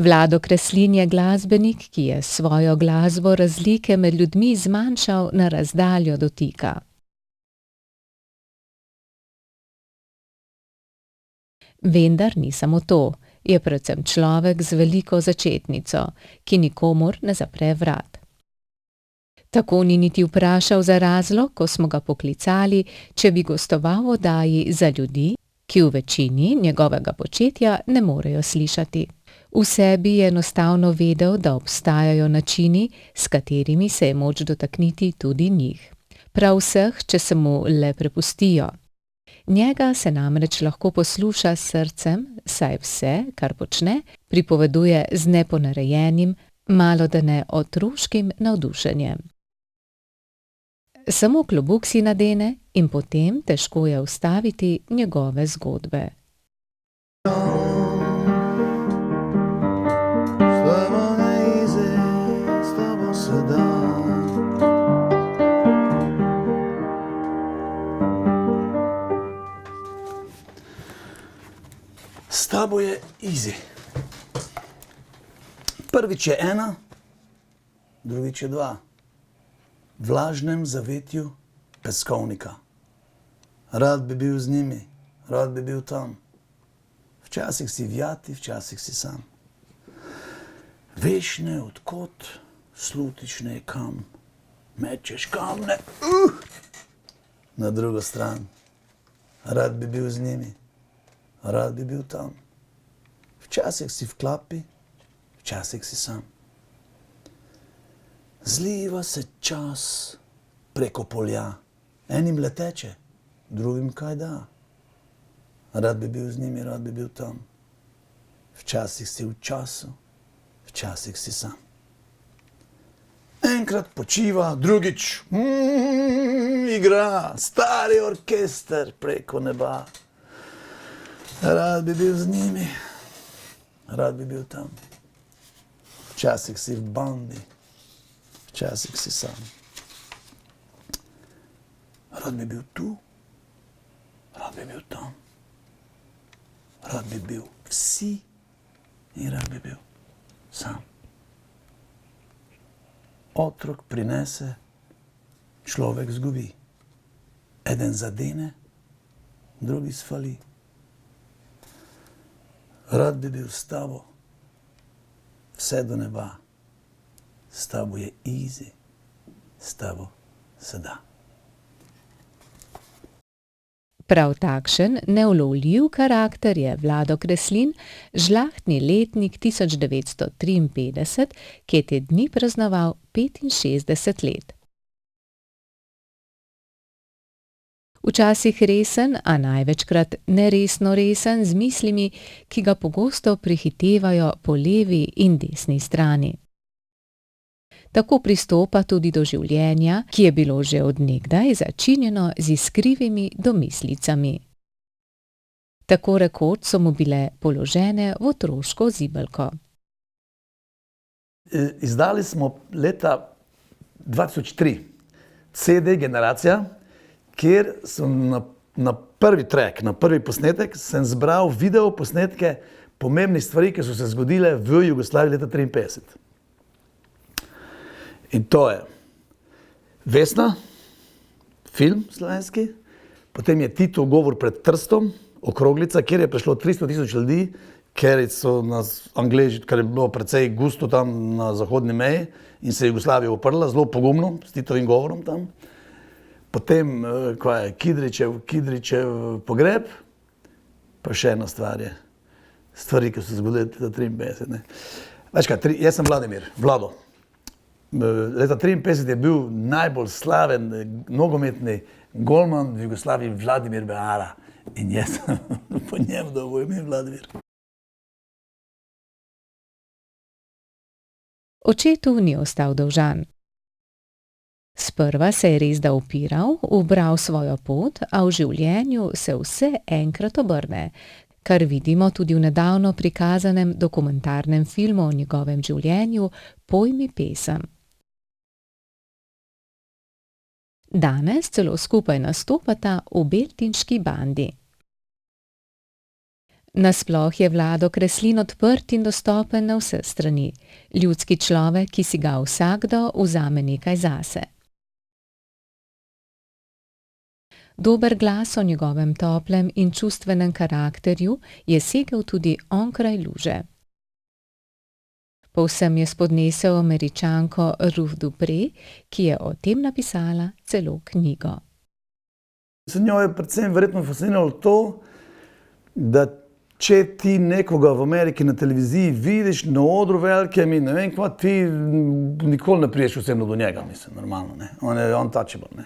Vlado Kreslin je glasbenik, ki je s svojo glasbo razlike med ljudmi zmanjšal na razdaljo dotika. Vendar ni samo to, je predvsem človek z veliko začetnico, ki nikomur ne zapre vrat. Tako ni niti vprašal za razlog, ko smo ga poklicali, če bi gostoval v oddaji za ljudi, ki v večini njegovega početja ne morejo slišati. V sebi je enostavno vedel, da obstajajo načini, s katerimi se je moč dotakniti tudi njih. Prav vseh, če se mu le prepustijo. Njega se namreč lahko posluša s srcem, saj vse, kar počne, pripoveduje z neponarejenim, malodane otroškim navdušenjem. Samo klobuk si nadene in potem težko je ustaviti njegove zgodbe. S tabo je easy. Prvič je 1, drugič je 2. V vlažnem zavetju peskovnika. Rad bi bil z njimi, rad bi bil tam. Včasih si vjati, včasih si sam. Veš ne odkot, slutiš ne kam. Mečeš kamne, na drugo stran. Rad bi bil z njimi, rad bi bil tam. Včasih si v klapi, včasih si sam. Zliva se čas preko polja. Enim le teče, drugim kaj da. Rad bi bil z njimi, rad bi bil tam. Včasih si v času, včasih si sam. Enkrat počiva, drugič igra stari orkester preko neba. Rad bi bil z njimi, rad bi bil tam. Včasih si v bandi, včasih si sam. Rad bi bil tu, rad bi bil tam. Rad bi bil vsi in rad bi bil sam. Otrok prinese, človek zgubi. Eden zadene, drugi sfali. Rad bi bil s tabo, vse do neba. S tabo je easy, s tabo se da. Prav takšen neulovljiv karakter je Vlado Kreslin, žlahtni letnik 1953, ki je te dni praznoval 65 let. Včasih resen, a največkrat neresno resen z mislimi, ki ga pogosto prehitevajo po levi in desni strani. Tako pristopa tudi do življenja, ki je bilo že od nekdaj začinjeno z iskrivimi domislicami. Tako rekoč so mu bile položene v otroško zibelko. Izdali smo leta 2003 CD Generacija, kjer sem na prvi track, na prvi posnetek, sem zbral video posnetke pomembnih stvari, ki so se zgodile v Jugoslaviji leta 1953. In to je Vesna, film slovenski, potem je Titov govor pred Trstom, okroglica, kjer je prišlo 300,000 ljudi, ker so nas Angleži, ker je bilo precej gusto tam na zahodni meji in se je Jugoslavija uprla, zelo pogumno, s Titovim govorom tam. Potem, kaj je, Kidričev pogreb, pa še ena stvar je, stvari, ki so se zgodile leta 1953, ne. Veš kaj, jaz sem Vlado. Leta 1953 je bil najbolj slaven nogometni golman v Jugoslaviji Vladimir Beara in jaz sem po njem dobil ime Vladimir. Očetu ni ostal dolžan. Sprva se je resda upiral, ubral svojo pot, a v življenju se vse enkrat obrne, kar vidimo tudi v nedavno prikazanem dokumentarnem filmu o njegovem življenju Pojmi pesem. Danes celo skupaj nastopata v Beltinški bandi. Nasploh je Vlado Kreslin odprt in dostopen na vse strani. Ljudski človek, ki si ga vsakdo vzame nekaj zase. Dober glas o njegovem toplem in čustvenem karakterju je segel tudi onkraj luže. Povsem je spodnesel Američanko Ruth Dupre, ki je o tem napisala celo knjigo. Z njo je predvsem verjetno fasciniralo to, da če ti nekoga v Ameriki na televiziji vidiš na odru velikem in ne vem kva, ti nikoli ne priješ osebno do njega, mislim, normalno, ne. On je untouchable, ne.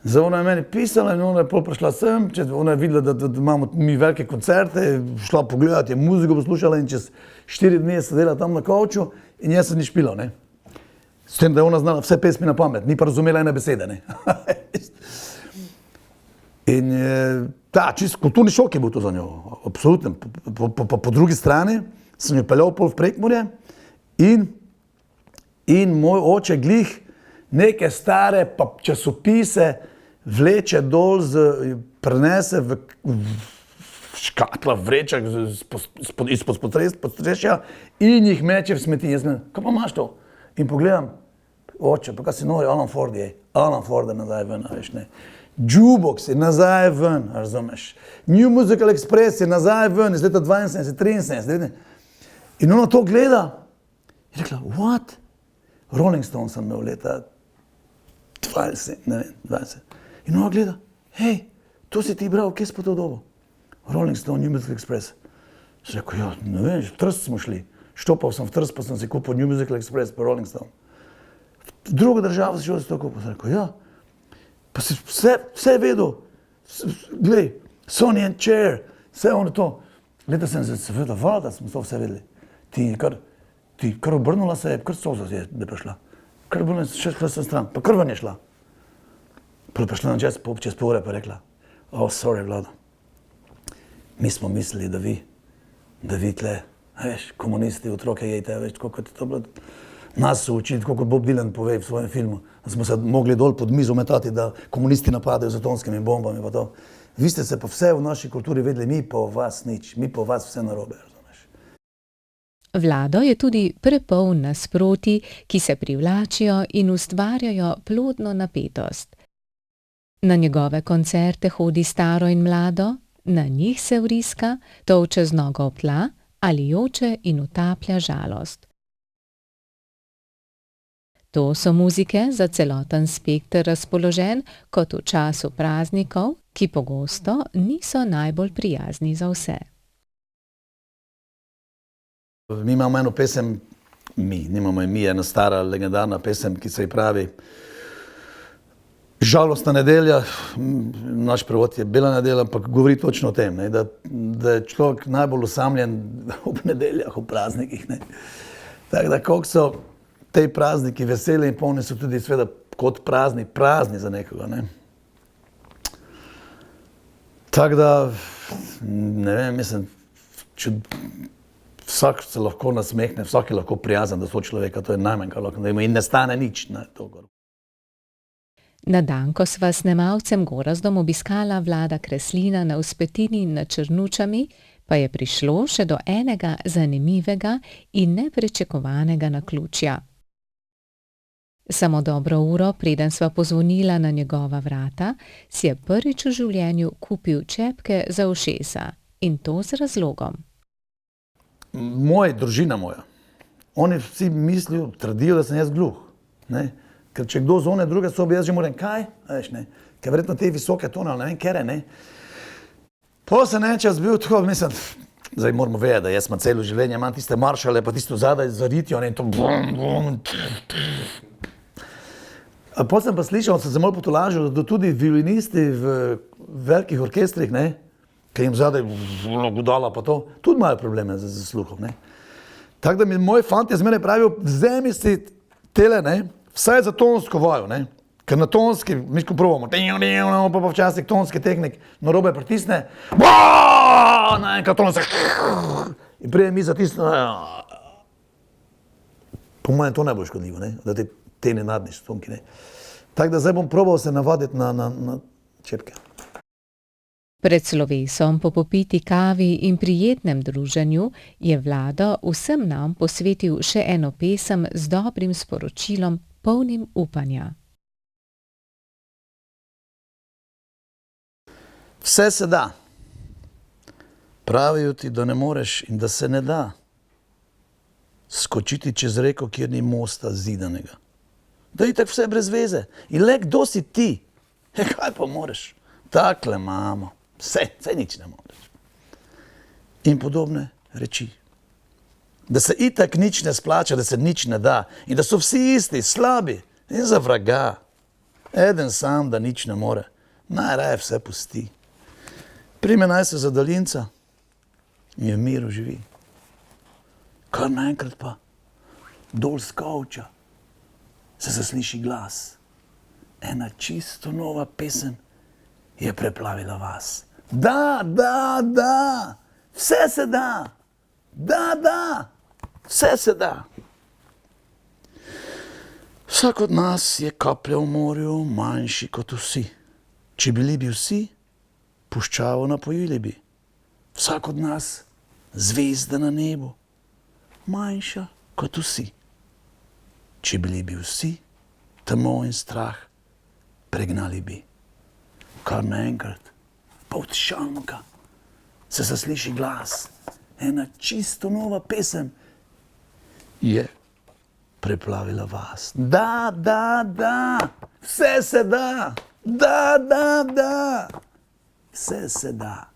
Zdaj ona je meni pisala in ona je pol prišla sem, ona je videla, da imamo mi velike koncerte, šla pogledati, je muziko poslušala in čez 4 dni je sedela tam na kavču in jaz sem ni špilal, ne. S tem, da je ona znala vse pesmi na pamet, ni pa razumela ene besede, ne. In čist kulturni šok je bil to za njo, absolutno. Po drugi strani sem jo peljal pol v Prekmurje in moj oče glih neke stare časopise vleče dol, prenese v škatla, vrečak izpod podstrešja in jih meče v smeti. Jaz gledam, kaj pa imaš to? In pogledam, oče, pa kaj si nori, Alan Ford je nazaj ven, veš, ne. Jukebox je nazaj ven, razumeš. New Musical Express je nazaj ven, iz leta 72, 73. In ona to gleda in rekla, what? Rolling Stones sem imel leta 20, ne vem, 20. In ona gleda, hej, to si ti bral, kje si pa to dobil? Rolling Stone, New Musical Express. Sem rekel, ja, ne vem, v Trst smo šli. Štopal sem v Trst, pa sem si kupil New Musical Express pa Rolling Stone. V drugo državo si šel si to kupil. Sem rekel, ja. Pa si vse vedel. Glej, Sonny and Cher, vse ono to. Leta sem se seveda vala, da smo to vse vedeli. Ti kar obrnula se je, kar soza je, da je prišla. Kar obrnula se, šla sem stran, pa krvan je šla. Pa je prišla na čez pol ure pa rekla, oh, sorry, Vlado. Mi smo mislili, da vi tle, veš, komunisti, otroke jejte, veš, koliko ti to bilo. Nas so učili, kot Bob Dylan pove v svojem filmu, da smo se mogli dol pod mizo metati, da komunisti napadajo z atomskimi bombami pa to. Vi ste se pa vse v naši kulturi vedeli, mi pa vas nič, mi pa vas vse narobe, razumeš. Vlado je tudi prepoln nasprotij, ki se privlačijo in ustvarjajo plodno napetost. Na njegove koncerte hodi staro in mlado, na njih se vriska, tolče z nogo v tla ali joče in utaplja žalost. To so muzike za celoten spekter razpoloženj, kot v času praznikov, ki pogosto niso najbolj prijazni za vse. Mi imamo eno pesem, ena stara legendarna pesem, ki se ji pravi Žalostna nedelja, naš prevod je Bela nedelja, ampak govori točno o tem, ne, da je človek najbolj osamljen ob nedeljah, ob praznikih. Ne. Tako da, koliko so te prazniki veseli in polni so tudi seveda kot prazni za nekoga. Ne. Tako da, ne vem, mislim, vsak se lahko nasmehne, vsak je lahko prijazen do sočloveka, to je najmanj, kar lahko naredimo in ne stane nič. Ne, to gor. Na dan, ko sva snemalcem Gorazdom obiskala Vlada Kreslina na Vzpetini nad Črnučami, pa je prišlo še do enega zanimivega in nepričakovanega naključja. Samo dobro uro, preden sva pozvonila na njegova vrata, si je prvič v življenju kupil čepke za ušesa. In to z razlogom. Družina moja, oni vsi mislijo, trdijo, da sem jaz gluh. Ne? Ker če kdo z one druge sobe, jaz že moram, kaj? Veš, ne? Ker verjetno te visoke tone, ali ne vem, kere, ne? Po se nečas bil tako, mislim, zdaj moramo vedeti, da jaz imam celo življenje, imam tiste maršale, pa tisto zadaj za ritjo, ne, in to Po sem pa slišal, sem se malo potolažil, da tudi violinisti v velikih orkestrih, ne, ki jim zadaj gudala pa to, tudi imajo probleme z sluhom, ne. Tako da mi moj fant je zmeraj pravil, vzemi si tele, ne, vsaj za tonsko vajo, ne, ker na tonski, mi ko probamo, pa včasih tonski tehnik narobe pritisne, naenkrat ton se, in prije mi zatisne, po mojem to ne bo škodljivo, ne, da te ne nadniš tonki, ne. Tako da zdaj bom probal se navaditi na čepke. Pred slovesom po popiti kavi in prijetnem druženju je Vlado vsem nam posvetil še eno pesem z dobrim sporočilom, polnim upanja. Vse se da. Pravijo ti, da ne moreš in da se ne da skočiti čez reko, kjer ni mosta zidanega. Da je tako vse brez veze. In le kdo si ti? Kaj pa moreš? Takle imamo. Vse nič ne moreš. In podobne reči. Da se itak nič ne splača, da se nič ne da. In da so vsi isti, slabi in za vraga. Eden sam, da nič ne more. Najraje vse pusti. Prime naj se za daljinca in je v miru živi. Kar naenkrat pa dol z kavča se zasliši glas. Ena čisto nova pesem je preplavila vas. Da, vse se da. Da, vse se da. Vsak od nas je kaplja v morju, manjši kot vsi. Če bili bi vsi, puščavo napojili bi. Vsak od nas zvezda na nebu, manjša kot vsi. Če bili bi vsi, temo in strah pregnali bi. Kar naenkrat, pa od šanka se zasliši glas. Ena čisto nova pesem je preplavila vas. Da, vse se da. Da, vse se da.